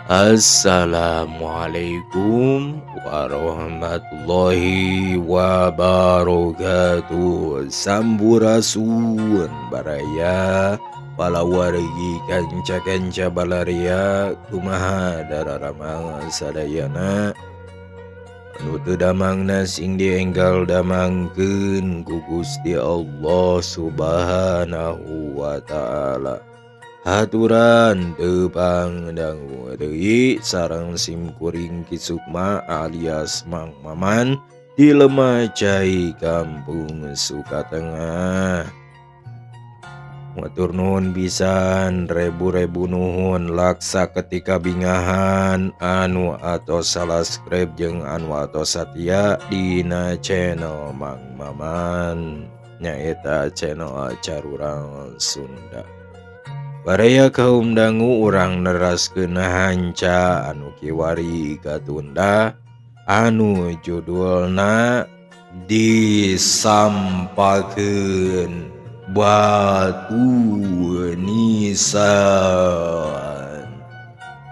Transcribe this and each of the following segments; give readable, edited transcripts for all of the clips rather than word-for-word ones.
Assalamualaikum warahmatullahi wabarakatuh. Sampurasun baraya palawargi kanca-kanca balaria kumaha dararamang sadayana anu teu damangna sing dienggal damangkeun ku Gusti Allah Subhanahu wa taala. Haturan tepang dangu deui sareng simkuring Kisukma alias Mang Maman di Lemacai Kampung Sukatengah. Matur nuhun pisan, rebu-rebu nuhun laksa ketika bingahan anu atos subscribe jeung anu atos satia dina channel Mang Maman nyaeta channel Carurang Sunda. Baraya kaum dangu urang neraskeun hanca anu kiwari katunda anu judulna Disampakeun Batu Nisan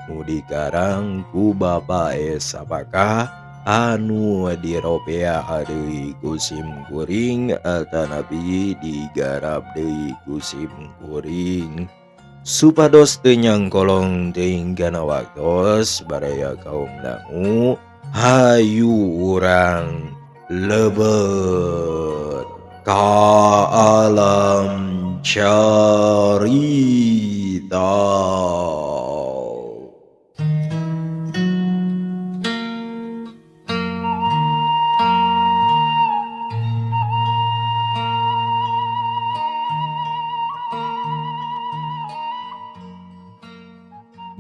nu dikarang ku Bapak Sapakah anu diropea deui ku simkuring atanapi digarap deui ku simkuring supados teu nyangkolong teuing kana waktos baraya kaum dangu hayu urang lebet ka alam carita.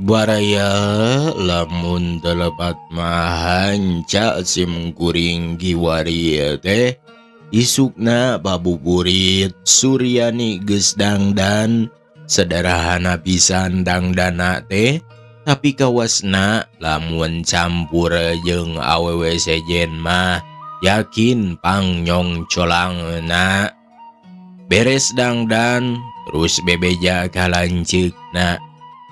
Baraya lamun telepat mahanca simkuring giwari teh isukna babuburit Suryani geus dangdan sederhana pisan dangdana teh tapi kawasna lamun campur jeung awewe sejen mah yakin pangnyong colangna beres dangdan terus bebeja kalanceukna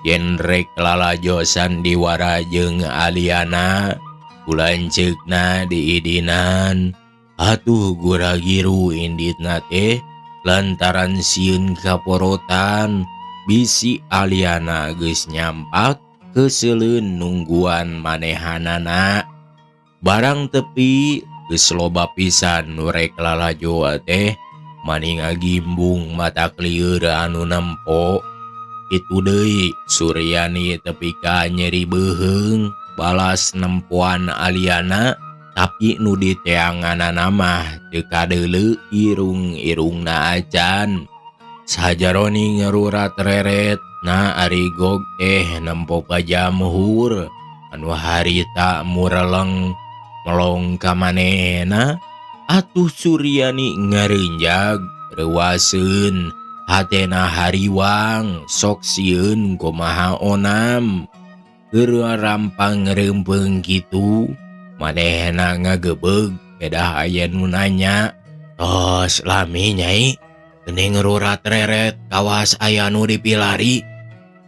yen rek lalajosan diwara jeung aliana kulanceukna diidinan atuh guragiru inditna teh lantaran sieun kaporotan bisi aliana geus nyampak keseleun nungguan manehanana barang tepi geus loba pisan nu rek lalajo teh maning agimbung mata klieur anu nempo. Itu deui Suryani tepi ka nyeri beuheung balas nempoan aliana tapi nu diteanganana mah teu kadeuleu irung-irungna acan sajaroni ngerurat reret na ari gog nempo ka jamhur anu harita mureleng melong ka manehna atuh Suryani ngareunjag reuaseun hatena hariwang sok sieun kumaha onam keur rampang reumpeng kitu manehna ngagebeg kedah aya nu nanya tos lami nyai geuning rurat reret kawas aya nu dipilari.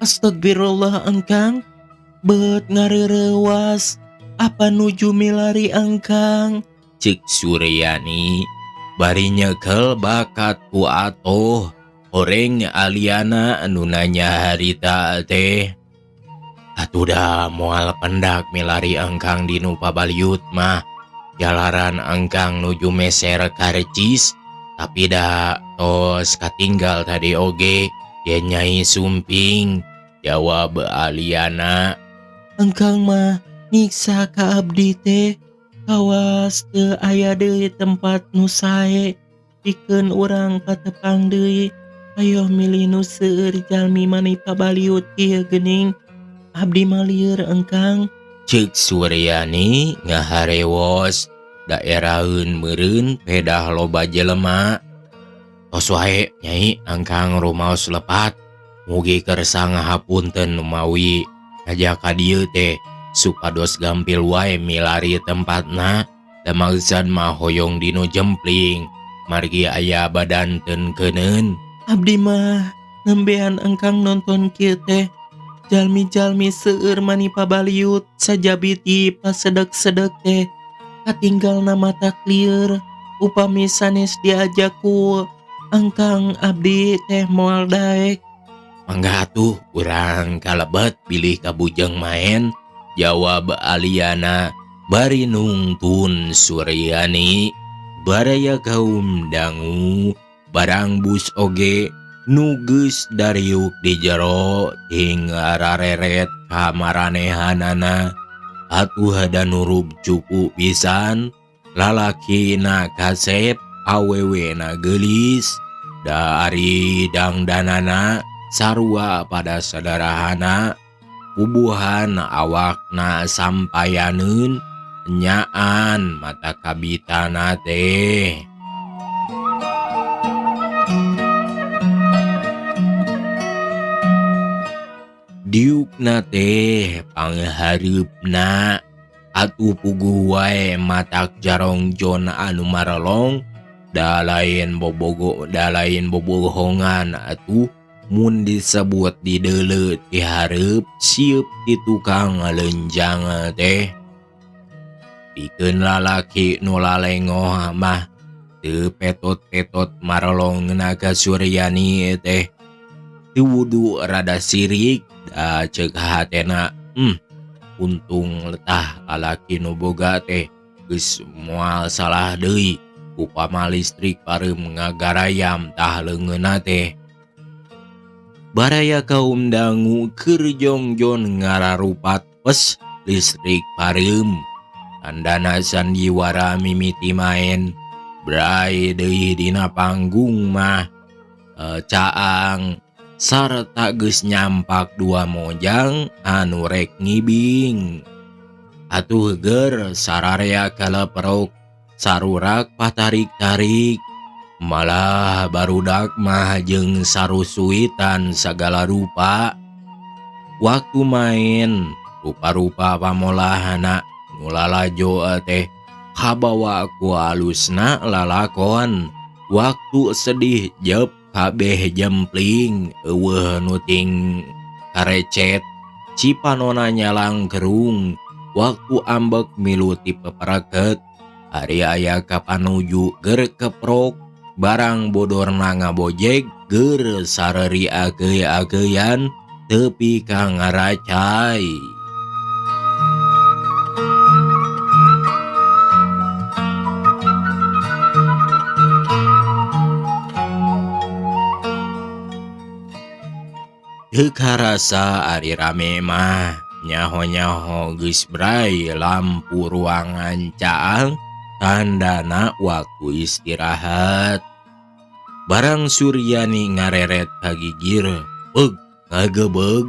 Astagfirullah engkang beut ngareurewas apa nuju milari engkang ceuk Suryani bari nyekel bakat ku atoh Oreng aliana anu nanya harita teh atuh da moal pendak milari engkang dinu pabaliut mah jalaran engkang nuju meser karcis tapi da tos katinggal tadi oge yen nyai sumping jawab aliana engkang mah nyiksa ka abdi teh kawas teu aya deui tempat nu sae pikeun urang katepang deui. Ayo milih nu seueur jalmi mani pabaliut ieu geuning abdi mah lieur engkang ceuk Suryani ngaharewos daeraheun meureun pedah loba jelema tos wae nyai engkang rumaos lepat mugi keur sangahapunten mawi ngajak ka dieu teh supados gampil wae milari tempatna da maeusan mah hoyong dinu jempling margi aya badanteun keuneun. Abdi mah ngembean engkang nonton kieu teh Jalmi-jalmi seueur mani pabaliut sajabiti pasedek-sedek teh katinggalna mata clear upami sanes diajak ku angkang abdi teh moal daek. Mangga atuh urang kalebet pilih kabujang main, jawab Aliana bari nungtun Suryani. Baraya kaum dangu barang bus oge nu geus dariuk di jero hingga rareret ka maranehanana. Atuh ada nurub cupu pisan, lalakina kasep awewena geulis, da ari dangdanana sarua pada sadarahana, pubuhan awakna sampayaneun nyaan mata kabitana teh. Diukna teh panghareupna atuh puguh wae matak jarongjon anu marelong, da lain bobogohongan atuh mun disebut dideuleu ti hareup sieup ti tukang leunjang teh. Pikeun lalaki nu lalengoh mah teu petot-petot marelongna ka Suryani teh. Teu wudu rada sirik da ceuk hatena, untung letah lalaki nu boga teh geus moal salah deui upama listrik pareum ngagarayam tah leungeunna teh. Baraya kaum dangu keur jongjon ngararupat pes listrik pareum. Tandana sandiwara mimiti main, bray deui dina panggung mah caang sarta geus nyampak dua mojang anu rek ngibing. Atuh ger sararea kaleprok sarurak patarik-tarik, malah barudak mah jeung sarusuitan sagala rupa. Waktu main rupa-rupa pamolahana nu lalajo teh kabawa ku alusna lalakon. Waktu sedih jep kabeh jempling eueuh nu ting karecet cipanona nyalang kerung. Waktu ambek milu ti pepereket ari aya kapanuju ger keprok barang bodorna ngabojeg ger sareri ageuy-ageuyan tepi ka ngaracai. Teu karasa ari rame mah nyaho-nyaho geus bray lampu ruangan caang tandana waktu istirahat. Barang Suryani ngareret ka gigir kagebeg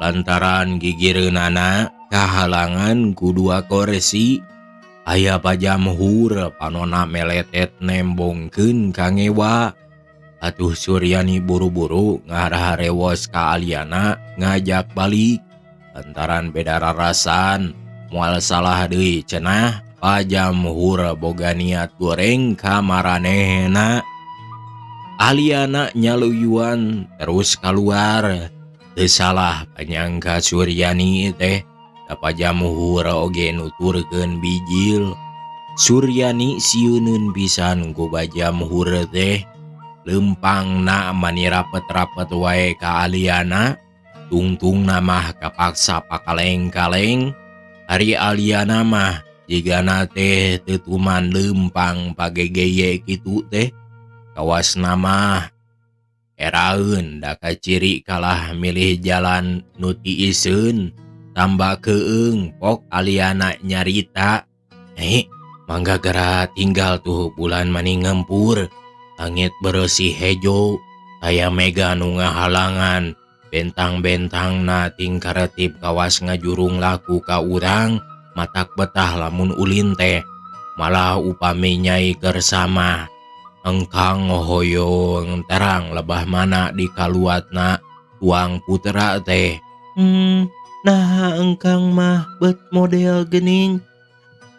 lantaran gigireunana kahalangan ku dua kursi. Aya pajamhur panona meletet nembongkeun ka ngewa. Atuh Suryani buru-buru ngaraharewos ka Aliana ngajak balik lantaran beda rarasan moal salah deui cenah pajamhur boga niat goreng ka maranehna. Aliana nyaluyuan terus keluar. Teu salah panyangka Suryani teh da pajamhur oge nuturkeun bijil. Suryani sieuneun pisan ku pajamhur teh. Lempangna mani rapet-rapet wae ka Aliana, tungtungna mah kapaksa pakaleng-kaleng. Ari Aliana mah jigana teh teu tuman lempang pagegeye kitu teh. Kawasna mah eraeun da kaciri kalah milih jalan nu tiiseun tambah keung pok Aliana nyarita. Mangga gara tinggal tuh bulan mani ngempur. Langit bersih hejo, aya mega nu ngahalangan, bentang-bentangna ting karetip kawas ngajurung laku ka urang, matak betah lamun ulin teh, malah upami nyai kersama, engkang hoyong terang lebah mana di kaluatna tuang putra teh. Nah engkang mah bet model gening,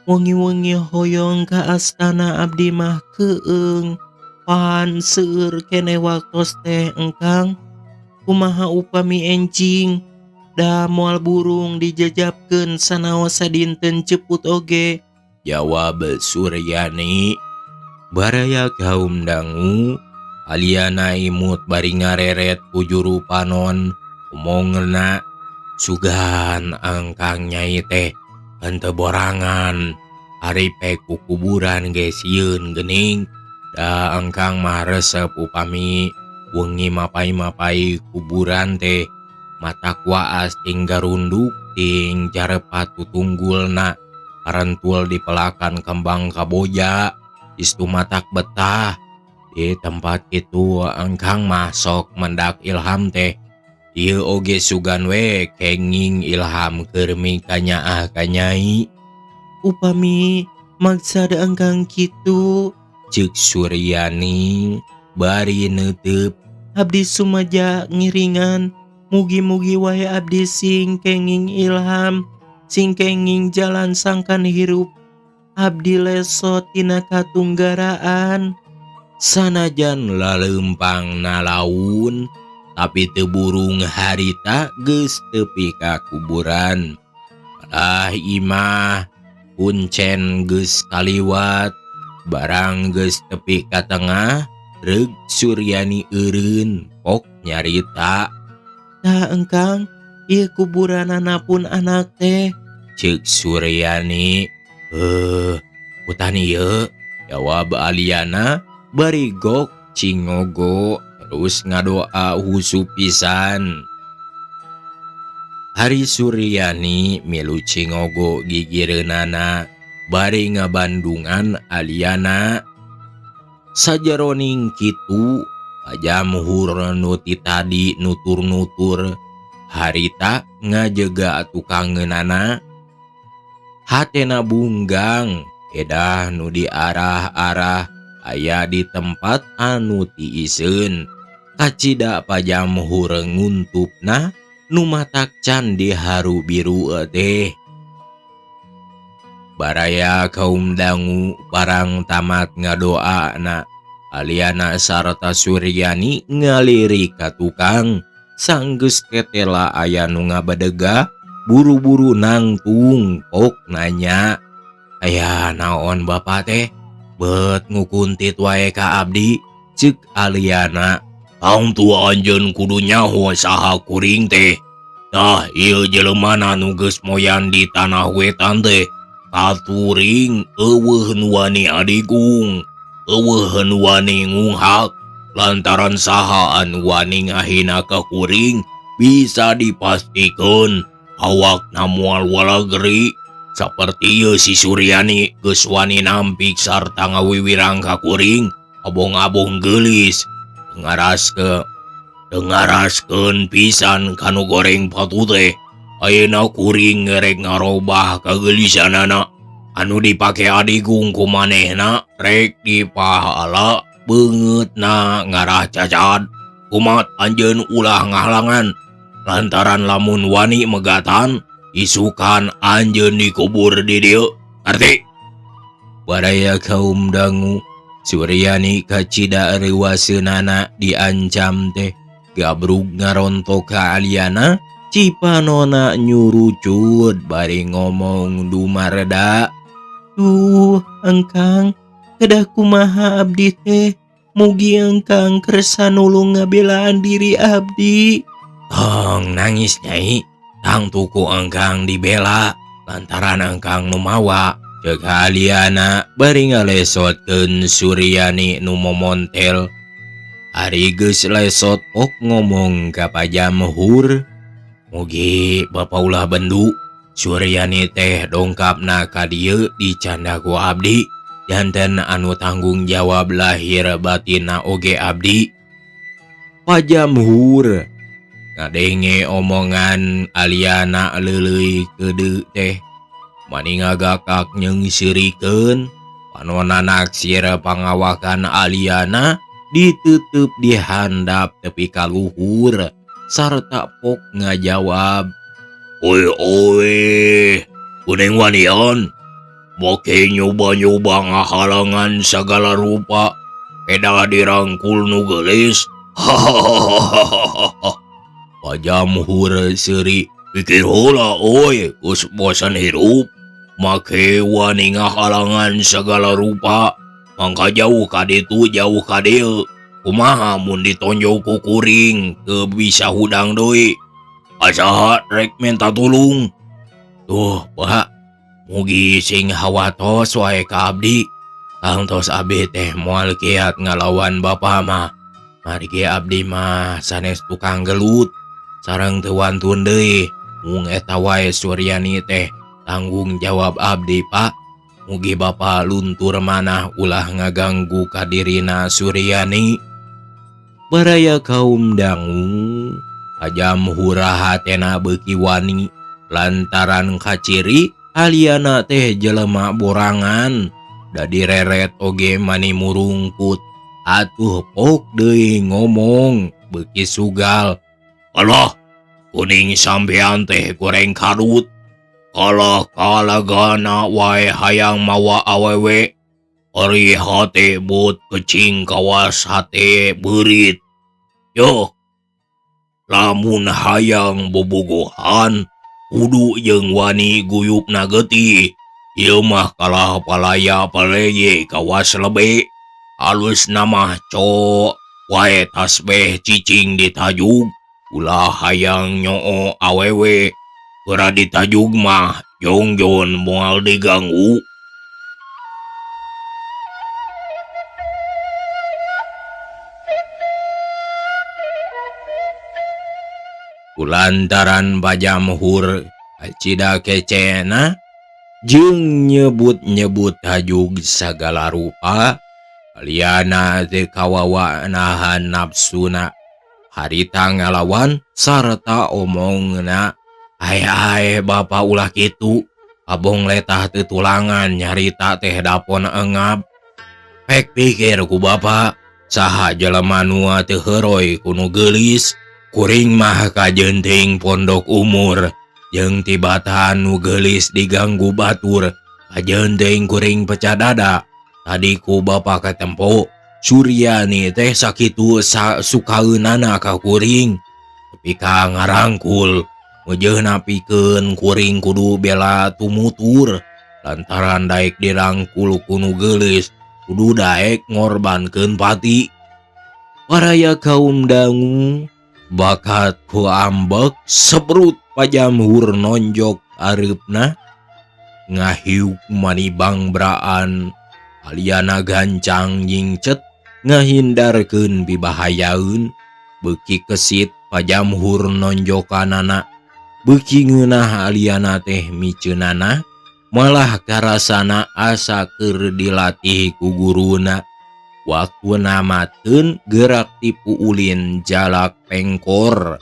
wengi-wengi hoyong ka astana abdi mah keung. Pan seueur kene waktos teh engkang kumaha upami encing Da moal burung dijajabkeun sanaosa dinten ceput oge, jawab Suryani. Baraya kaum dangu, aliana imut bari ngareret ku juru panon, umongna, sugan angkang nyai teh henteu borangan, ari pe ku kuburan ge sieun geuning, da angkang mah resep upami wengi mapai-mapai kuburan teh matak waas ting garunduk ting jarepat tutunggulna parentul dipelakan kembang kaboja istu matak betah di tempat itu engkang masok mendak ilham teh ieu oge sugan we kenging ilham keur mikanyaah ka nyai. Upami maksada engkang kitu, ceuk Suryani bari neuteup, abdi sumaja ngiringan. Mugi-mugi wae abdi sing kenging ilham, sing kenging jalan sangkan hirup. Abdi lesot tina katunggaraan. Sanajan laleumpang nalaun, tapi teu burung harita geus tepi ka kuburan. Padah imah kuncen geus kaliwat, barang geus tepi ka tengah, reug Suryani eureun pok nyarita. Da engkang, ieu kuburanana pun anak teh, ceuk Suryani. Hutan ieu, jawab aliana bari gok cingogo terus ngadoa husu pisan. Hari Suryani milu cingogo gigireunana bari ngabandungan aliana. Sajeroning kitu pajamhur nu ti tadi nutur-nutur harita ngajega tukangeunana. Hatena bunggang edah nu diarah-arah aya di tempat anu tiiseun. Kacida pajamhur nguntupna nu matak can diharu biru teh. Baraya kaum dangu barang tamat ngadoana, aliana sarta Suryani ngaliri ka tukang. Sanggeus ketela aya nu ngabadega, buru-buru nangtung pok nanya, "Aya naon bapa teh? Bet ngukuntit wae ka abdi," ceuk aliana. "Tang tua anjeun kudu nyaho saha kuring teh. Tah ieu jelemana nu geus moyan di tanah wetan teh katuring eueuh nu wani adigung, eueuh nu wani ngunghak, lantaran saha anu wani ngahina ka kuring bisa dipastikeun awakna moal walageri. Saperti ieu si Suryani geus wani nampik sarta ngawiwirang ka kuring, abong-abong geulis. Dengaraskeun pisan kanu goreng patu teh. Ayeuna kuring ngerek ngarobah kageulisanana anu dipake adigung ku manehna rek dipahala beungeutna ngarah cacat. Kumat anjeun ulah ngahalangan, lantaran lamun wani megatan isukan anjeun dikubur di dieu, ngarti?" Baraya kaum dangu, Suryani kacida reuwaseunana diancam teh gabrug ngarontok ka aliana. Cipanona nyurucut bari ngomong dumareda, "Duh engkang, kedah kumaha abdi teh, mugi engkang kersa nulung ngabelaan diri abdi." "Tong nangis nyai, tang tuku engkang dibela lantaran engkang nu mawa," ceuk aliana bari ngalesotkeun Suryani nu momontel. Ari geus lesot pok ngomong ka pajamhur, "Mugi bapa ulah bendu, Suryani teh dongkapna ka dieu dicanda ku abdi, janten anu tanggung jawab lahir batinna oge abdi." Pajamhur ngadenge omongan aliana leuleuy keudeu teh, mani ngagakak nyeungsirikeun panonan naksir pangawakan aliana diteuteub dihandap tepi ka luhur sarta pok ngajawab, "Oe, kuning wanian, boke nyoba-nyoba ngahalangan sagala rupa, eda dirangkul nu geulis." Hahaha. Pajamhur seuri Pikir heula oy, geus bosan hirup. Make wani ngahalangan segala rupa. Mangka jauh ka ditu jauh ka dieu. Kumaha mun ditonjol ku kuring teu bisa hudang deui. Asaha rek minta tulung. Tuh, Pak, mugi sing hawatos wae ka abdi. Tangtos abdi teh moal kiat ngalawan bapa mah. Mari ge abdi mah sanes tukang gelut. Sareng teu wantun deui. Mung eta wae Suryani teh tanggung jawab abdi, Pak. Mugi bapa luntur manah ulah ngaganggu kadirina Suryani. Baraya kaum dangu, pajam hura hatena beuki wani. Lantaran kaciri aliana teh jelema borangan. Da direret oge mani murungkut. Atuh pok deui ngomong beuki sugal. Alah, kuning sampean teh goreng kadut. Kalah kalagana wae hayang mawa awewe. Ari hate but kecing kawas hate beurit. Yo, lamun hayang bobogohan, kudu jeung wani guyupna geuti. Ieu mah kalah palaya paleye kawas lebe. Halus namah co wae tasbeh cicing ditajug. Ulah hayang nyoo awewe. Pura ditajuk mah jongjon moal diganggu. Kulantaran bajam hur cida kecena jeung nyebut-nyebut tajug sagala rupa. Aliana teu kawawa nahan nafsuna. Harita ngalawan sarta omongna. Hai bapa ulah kitu. Abong letah teu tulangan nyarita teh dapon engap. Pek pikir ku bapa, saha jelema nu teu heuroy kuno geulis. Kuring mah kajenting pondok umur. Jeung tibatan nu geulis diganggu batur. Kajenting kuring pecah dada. Tadi ku bapa katempo, Suryani teh sakitu sukaeunana ka kuring. Tapi ka ngarangkul. Wajahna pikeun kuring kudu bela tumutur. Lantaran daek dirangkul kunu geulis, kudu daek ngorbankeun pati. Waraya kaum dangu, bakat ku ambek sebrut pajamhur nonjok areupna. Ngahiuk manibang braan, aliana gancang nyingcet ngahindarkeun bibahayaeun. Beuki kesit pajamhur nonjokanana. Beuki ngeunah aliana teh miceunana, malah karasana asa keur dilatih ku guruna. Waktuna mateun gerak tipu ulin jalak pengkor.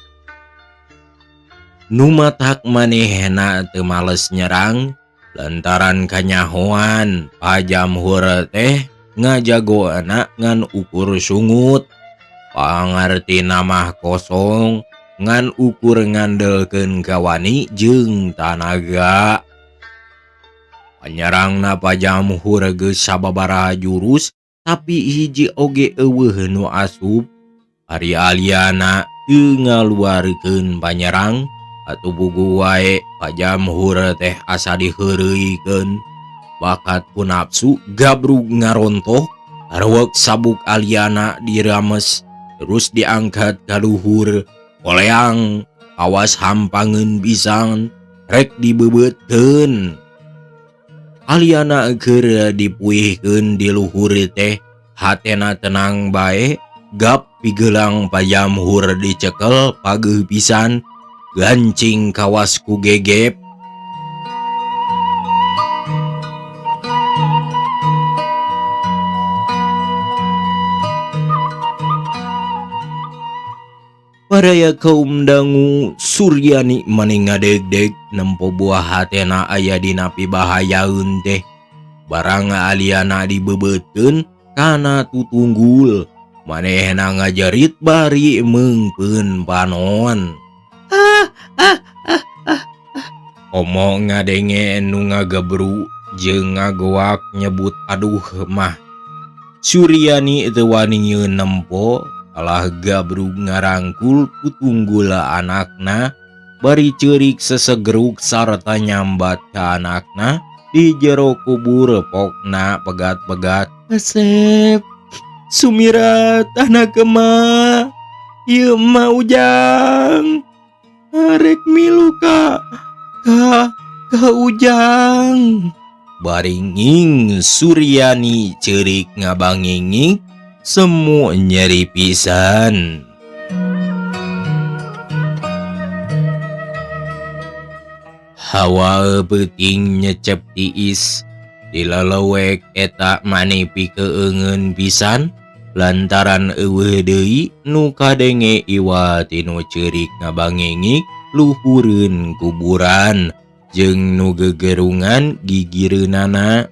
Nu matak manehna teu males nyerang, lantaran kanyahoan pajamhur teh ngajagoana ngan ukur sungut. Pangartina mah kosong. Ngan ukur ngandelkeun kawani jeung tanaga. Panyerangna pajamhur geus sababaraha jurus, tapi hiji oge eueuh nu asup. Ari aliana teu ngaluarkeun panyerang, atuh bugu wae pajamhur teh asa diheureuykeun. Bakat ku nafsu gabrug ngarontoh, arwek sabuk aliana dirames, terus diangkat ka luhur. Koleang awas hampangeun pisan rek dibebeutkeun. Aliana keur dipuihkeun di luhur teh hatena tenang bae. Gap pigelang pajamhur dicekel pageuh pisan. Gancing kawas ku gegep. Paraya kaum dangu, Suryani mani ngadeg-deg nempo buah hatena aya dina pibahayaeun teh. Barang aliana dibebeutkeun kana tutunggul. Manehna ngajerit bari meungpeun panon. Omong ngadenge nu ngagebru jeung ngagoak nyebut aduh mah. Suryani teu wani nempo. Kalah gabrug ngarangkul kutunggul anakna bari ceurik sesegeruk sarta nyambat ka anakna di jero kubur pokna pegat-pegat. Asep, Sumirat, anak kema, ieu mah Ujang. Arek milu ka Ujang. Baringing Suryani ceurik ngabanginging semu nyeri pisan. Hawa peuting nyecep tiis dilalewek eta maneh pikeungeun pisan lantaran eueuh deui nu kadenge iwa tinu ceurik ngabangengik luhureun kuburan jeung nu gegerungan gigireunana.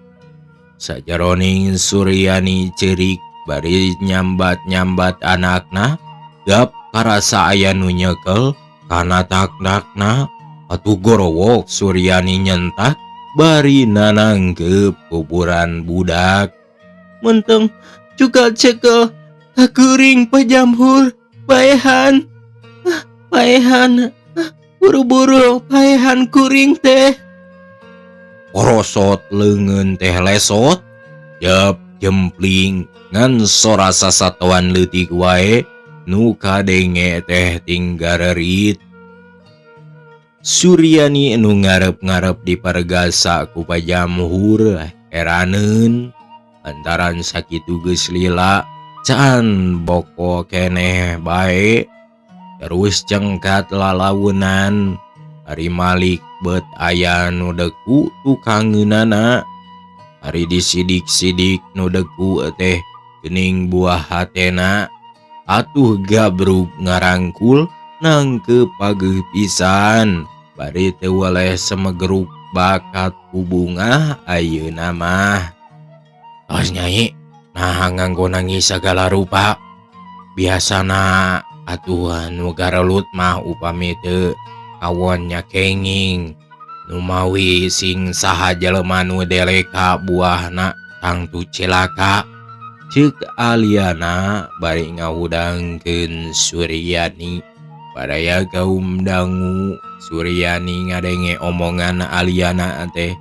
Sajaroning Suryani ceurik bari nyambat-nyambat anakna gap karasa aya nu nyekel kana takdakna. Atuh gorowok Suryani nyentak bari nanangkeup kuburan budak. Menteng juga cekel kakuring pajamhur paehan. Paehan buru-buru paehan kuring teh. Korosot leungeun teh lesot jep jempling ngan sora sasatoan leutik wae nu kadenge teh tinggarerit. Suryani nu ngarep-ngarep dipargasa ku pajamhur heraneun antaran sakitu geus lila can boko keneh bae terus cengkat lalaweunan ari malik bet aya nu deku tukangeunana ari disidik-sidik nu deku teh geuning buah hatena atuh gabrug ngarangkul nangkeup pageuh pisan. Bari teu weleh semegeruk bakat hubungah ayeuna mah. Tos Nyai, nah nganggo nangis sagala rupa. Biasana atuh nu garelut mah upami teu kawon nyakenging. Nu mawi sing saha jelema nu deleka buahna tangtu cilaka. Ceuk aliana bari ngahudangkeun Suryani. Padaya kaum dangu Suryani ngadenge omongan aliana teh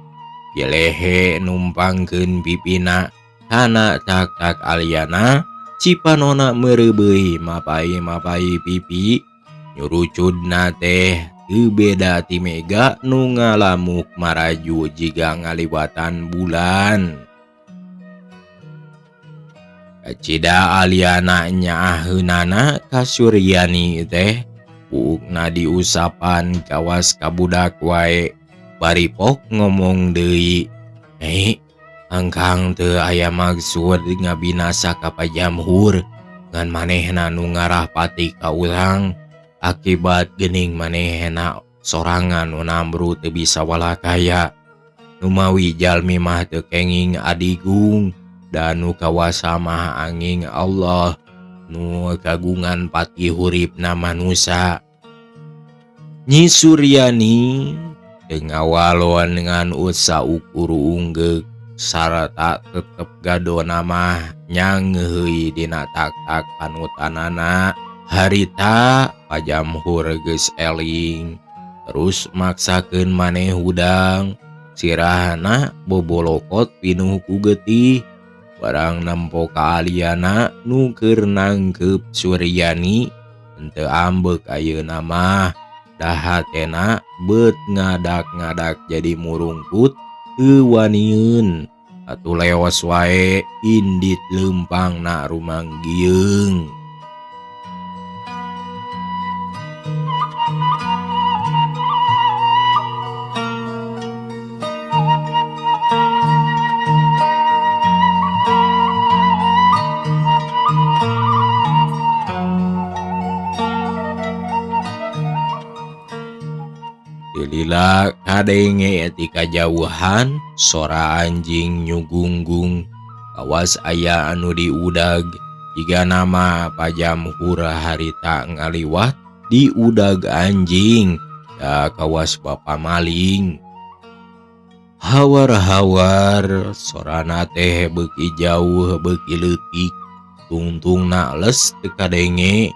jelehe numpangkeun pipina kana tak-tak aliana cipanona meureubeui mapai-mapai pipi nyurucudna teh teu beda ti mega nu ngalamuk maraju jiga ngaliwatan bulan. Cida aliana nyaaheunana ka Suryani teh buukna diusapan kawas kabudak wae bari pok ngomong deui. Angkang teu aya maksud ngabinasa ka pajamhur ngan manehna nu ngarah pati ka urang akibat geuning manehna sorangan nu nambru teu bisa walakaya. Nu mawi jalmi mah teu kenging adigung dan nu kawasa maha anging Allah nu kagungan pati huripna manusia. Nyi Suryani tengawalon dengan usa ukur unggek sarta tetep gadona mah nyangheui dina tak-tak panutanana. Harita pajamhur geus eling terus maksakeun maneh hudang sirahna bobolokot pinuh ku getih. Barang nempo ka aliana nu keur nangkeup Suryani henteu ambek ayeuna mah dah hatena beut ngadak-ngadak jadi murungkut teu wanieun atuh leos wae indit leumpangna rumanggieung. Lila kadenge ti kajauhan sora anjing nyugunggung kawas aya anu diudag jiga nama pajamhur harita ngaliwat diudag anjing da kawas bapa maling. Hawar-hawar sorana teh beuki jauh beuki leutik tungtungna les teu kadenge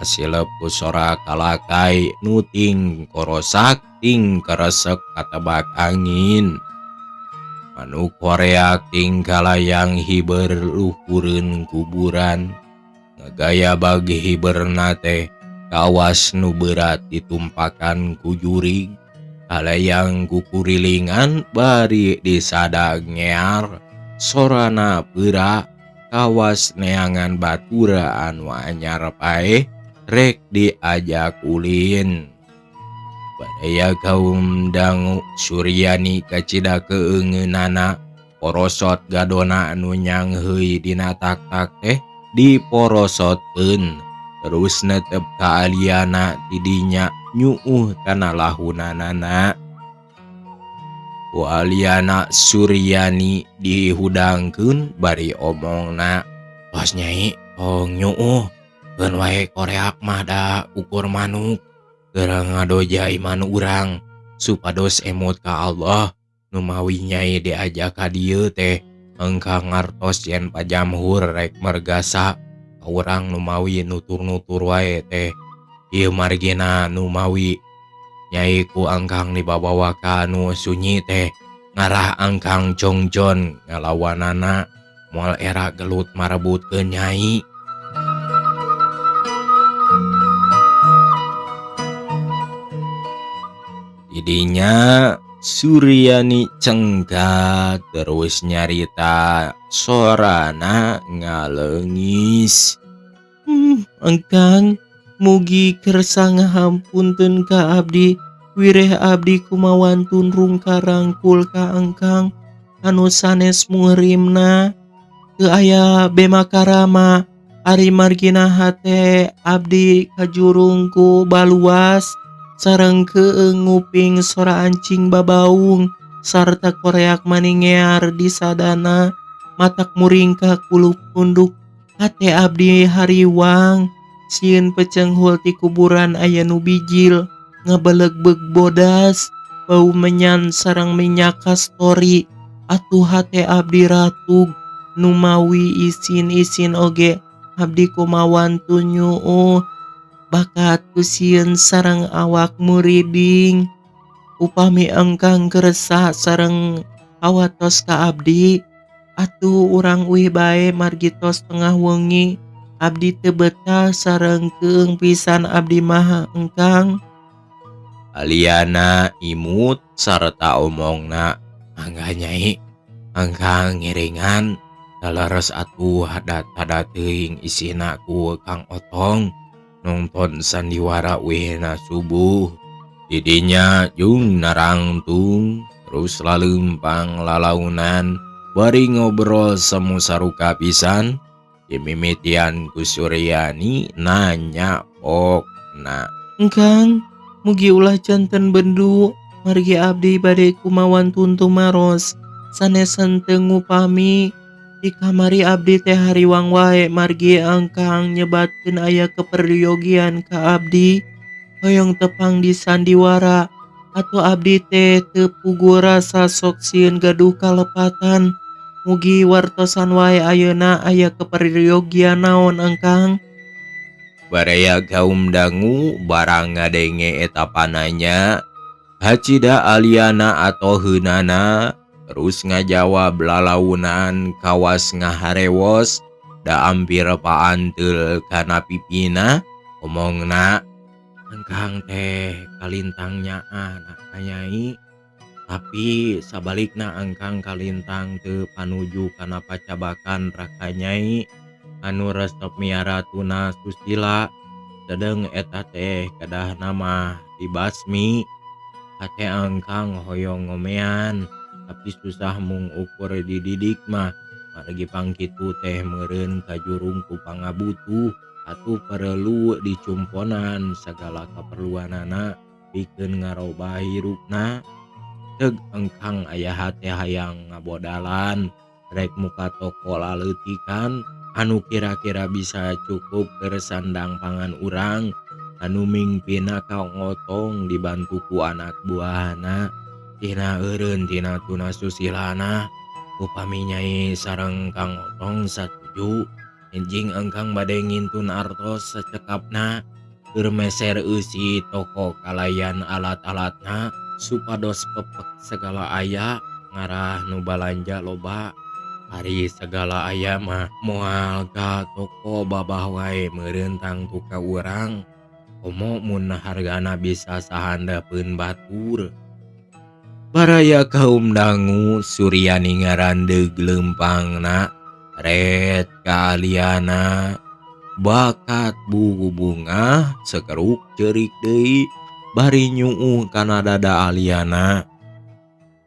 asilep ku sora kalakai nuting korosak ting keresek katebak angin. Anu koreak ting kalayang hiber luhureun kuburan. Ngagaya bagi hiberna teh kawas nu berat ditumpakan ku jurig. Kalayang kukurilingan bari disadag ngear. Sorana peura kawas neangan batura anu anyar paeh rek diajak ulin. Badaya kaum dangu Suryani kacida keungeunana porosot gadona anu nyangheui dina tak-tak teh diporosotkeun terus netep ka aliana tidinya nyuuh kana lahunanana. Ku aliana Suryani dihudangkeun bari omongna, "Tos Nyai, tong nyuuh keun wae koreak mah da ukur manuk. Keur ngadoja iman urang supados emut ka Allah nu mawi Nyai diajak ka dieu teh engkang ngartos yen pajamhur rek mergasa ka urang nu mawi nutur-nutur wae teh. Ieu margina nu mawi Nyai ku engkang dibabawa ka anu sunyi teh ngarah engkang jongjon ngalawanana moal era gelut marebutkeun Nyai." Didinya Suryani cengkat terus nyarita sorana ngaleungis. Engkang, mugi kersa ngahampunteun ka abdi. Wireh abdi kumawan tunrung karangkul ka engkang anu sanes muhrimna. Teu aya bemakarama ari margina hate abdi kajurung ku baluas. Sareng keung nguping sora ancing babaung sarta koreak maningear di sadana matak muringkak kulup punduk hate abdi hariwang. Sieun pecenghul ti kuburan aya nu bijil ngabelegbeg bodas bau menyan sareng minyak kastori. Atuh hate abdi ratug nu mawi isin-isin oge abdi kumawan tu nyuuh bakat kusieun sareng awak muriding. Upami engkang kersa sareng awatos ka abdi, atuh urang uih bae margi tos tengah wengi abdi teu betah sareng keung pisan abdi maha engkang. Aliana imut sarta omongna, "Mangga Nyai, engkang ngiringan daleres atuh hadat-hadat teuing isina ku Kang Otong nongton sandiwara wehna subuh." Didinya jung narangtung terus laleumpang lalaunan bari ngobrol semu saruka pisan. Dimimitian ku Suryani nanya pokna, "Engkang, mugi ulah janten bendu margi abdi bade kumawan tuntu maros sanesen teu ngupami. Di kamari abdi teh hariwang wae margi engkang nyebatkeun aya keperyogian ka abdi hoyong tepang di sandiwara atuh abdi teh teu puguh rasa sok sieun gaduh kalepatan. Mugi wartosan wae ayeuna aya keperyogian naon engkang?" Baraya kaum dangu barang ngadenge eta pananya hacida aliana atau heunana terus ngajawab lalaunan kawas ngaharewos da ampir paanteul kana pipina. Omongna, "Engkang teh kalintang nyaah ka Nyai, tapi sabalikna engkang kalintang teu panuju kana pacabakan raka Nyai anu resep miara tuna susila. Sedeng eta teh kadahna mah dibasmi. Hate engkang hoyong ngomean tapi susah mung ukur dididik mah margi pangkitu teh meureun kajurung ku pangabutuh atuh perlu dicumponan sagala kaperluanana pikeun ngarobah hirupna. Teug engkang aya hate hayang ngabodalan rek muka toko laleutikan anu kira-kira bisa cukup keur sandang pangan urang anu mingpina Kang Otong dibantu ku anak buahna. Tina eureun tina tuna susilana upami Nyai sareng Kang Otong satuju enjing engkang bade ngintun artos secekapna keur meser eusi toko kalayan alat-alatna supados pepek segala aya ngarah nu balanja loba. Ari segala aya mah moal ka toko babah wae meureun tangtu ka urang. Komo mun hargana bisa sahandapeun batur. Baraya kaum dangu Suryani ngarandeg lempangna red kaaliana bakat buku bunga sekeruk cerik deui bari nyuuh kana dada aliana.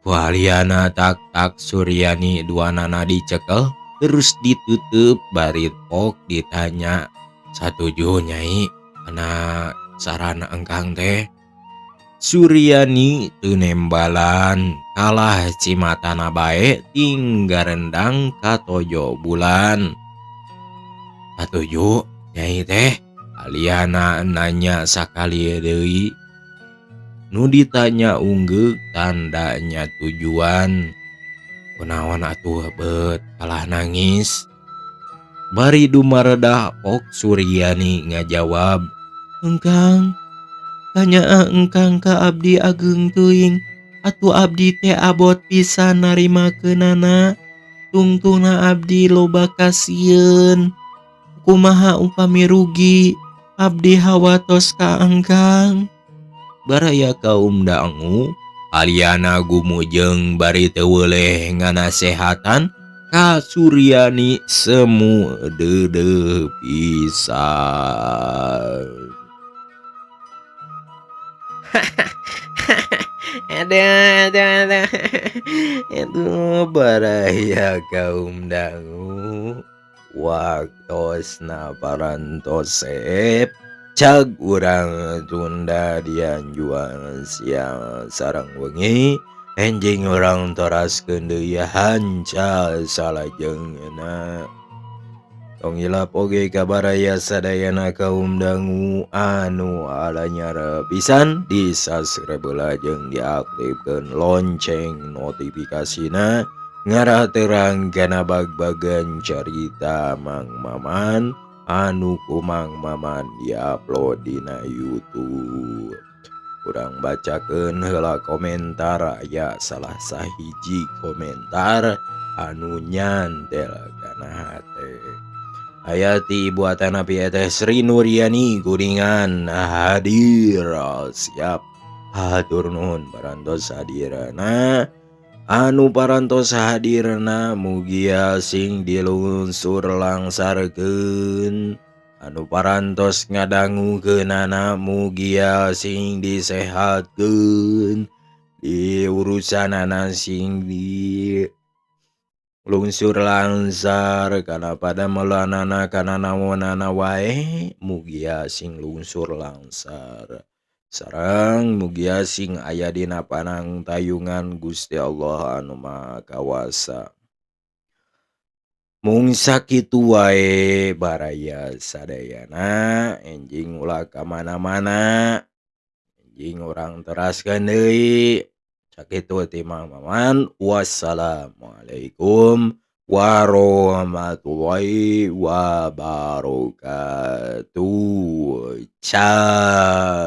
Ku aliana tak Suryani duanana dicekel terus ditutup bari pok ditanya, "Satuju Nyai kana sarana engkang teh?" Suryani teu nembalan kalah cimatana bae tinggal rendang katojo bulan. "Satuju Nyai teh?" aliana nanya sakali deui. Nu ditanya unggul tandanya tujuan. Kunaon atuh beut kalah nangis. Bari dumaredah pok Suryani ngajawab, "Engkang, tanya engkang ka abdi ageng teuing. Atuh abdi teh abot pisan narimakeunana. Tungtungna abdi loba kasieun. Kumaha upami rugi abdi hawatos ka engkang." Baraya kaum dangu aliana gumujeng bari teu weuleh nganasehatan ka Suryani semu deudeuh pisan. Aduh. Itu baraya kaum dangu waktosna parantosep cag urang tunda dianjuan siang sareng wengi enjing urang toraskeun deui hancal salajengeuna. Tong ilap oge ka baraya sadayana kaum dangu anu alanyar pisan disubscribe jeung diaktifkeun lonceng notifikasina ngarah terang kana bag-bagan carita Mang Maman anu ku Mang Maman diupload dina YouTube. Urang bacakeun heula komentar aya salah sahiji komentar anu nyantel kana hate. Aya ti buatan api teh Sri Nuryani kuringan hadir siap hatur nuhun parantos hadirna. Anu parantos hadirna mugia sing dilunsur langsarkeun, anu parantos ngadangukeunana mugia sing disehatkeun, di urusanana sing di lungsur langsar kana padamelanana kana naonana wae mugia sing lungsur langsar. Sareng mugia sing aya dina panang tayungan Gusti Allah anu Maha Kawasa. Mung sakitu wae baraya sadayana enjing ulah ka mana-mana. Enjing urang teraskeun deui. Sakitu ti Mang Maman. Wassalamualaikum warahmatullahi wabarakatuh. Ciao.